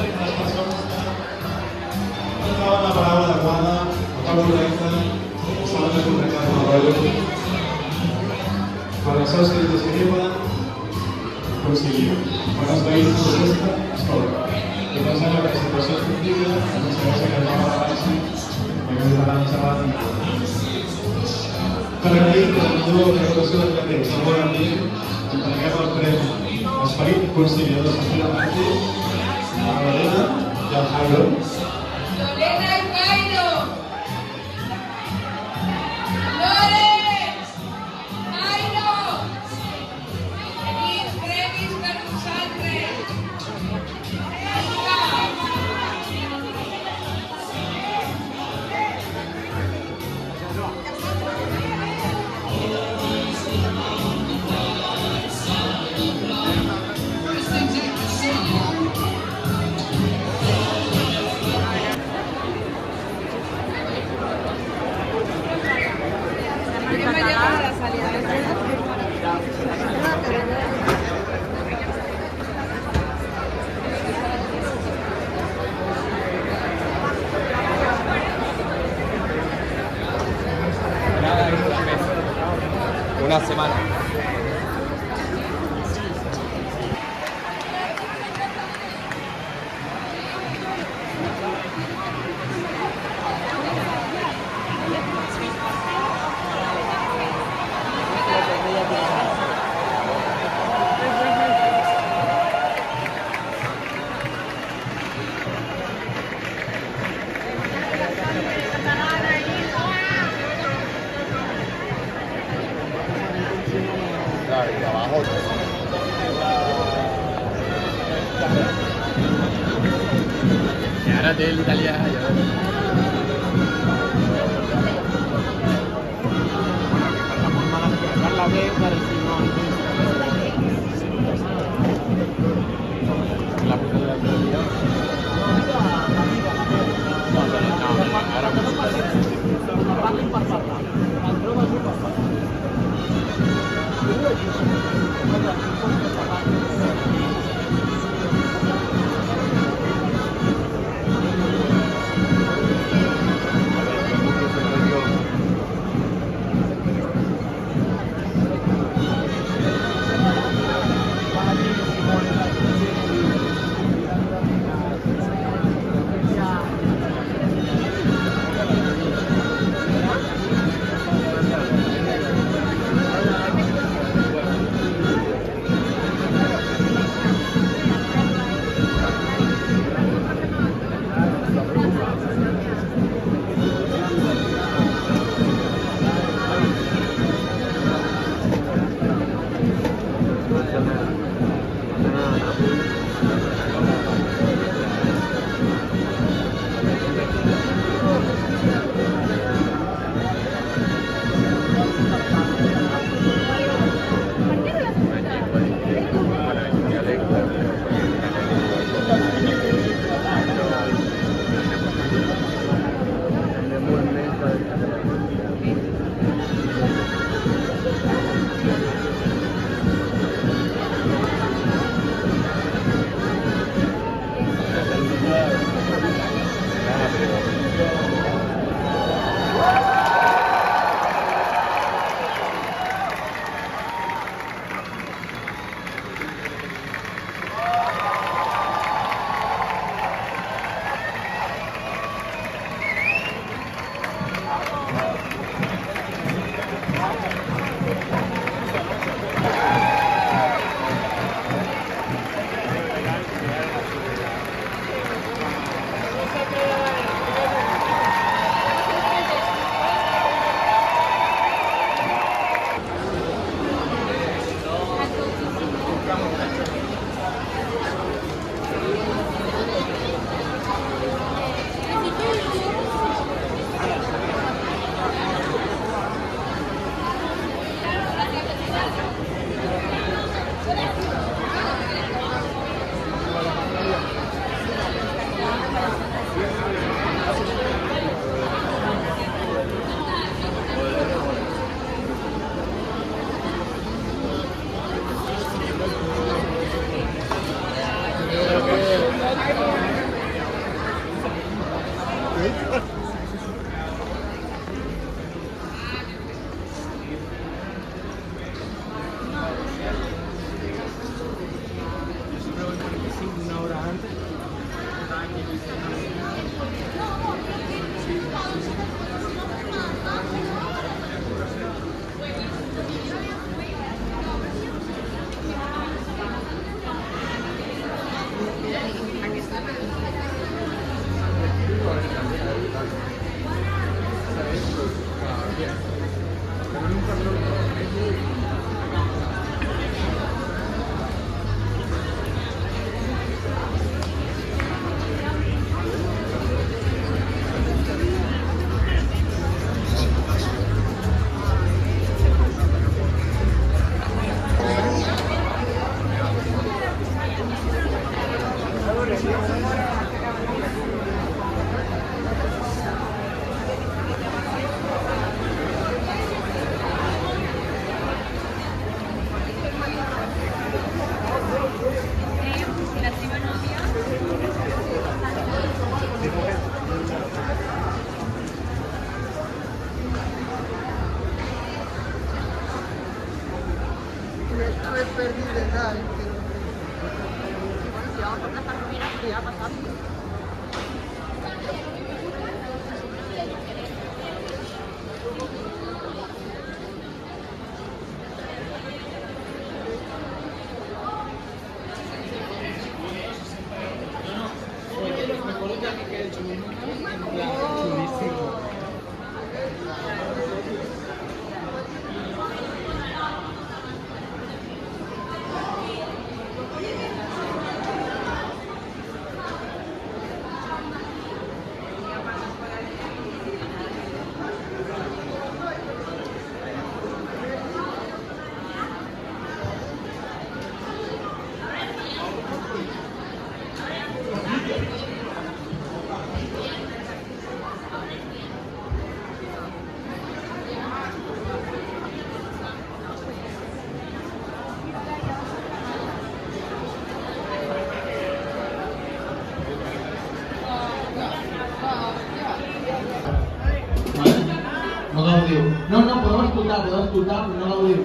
les persones que no troben la paraula adequada, el to correcte, saben de connectar amb el rotllo, quan els seus fills es gripen, concilien. Quan els veïns protesta, escolta. I pensem que la situació es complica, no sabeu si no va baixar, perquè no va xerrar per agrair que la millor recuperació de temps al bon ambient, entreguem el premi Esperit Conciliador de Sant Pere Màrtir a la Lorena i al Jairo. Lorena i Jairo! Lore! Jairo! Tenim premis per vosaltres! Una semana. Abajo. Y ahora té l'italià allò. Parla bé per si no la puta de l'altre dia. No, ara parlin per parlar. El trobes per parlar. siempre voy 45, una hora antes. No gaudiu. No, podeu escoltar, però no gaudiu.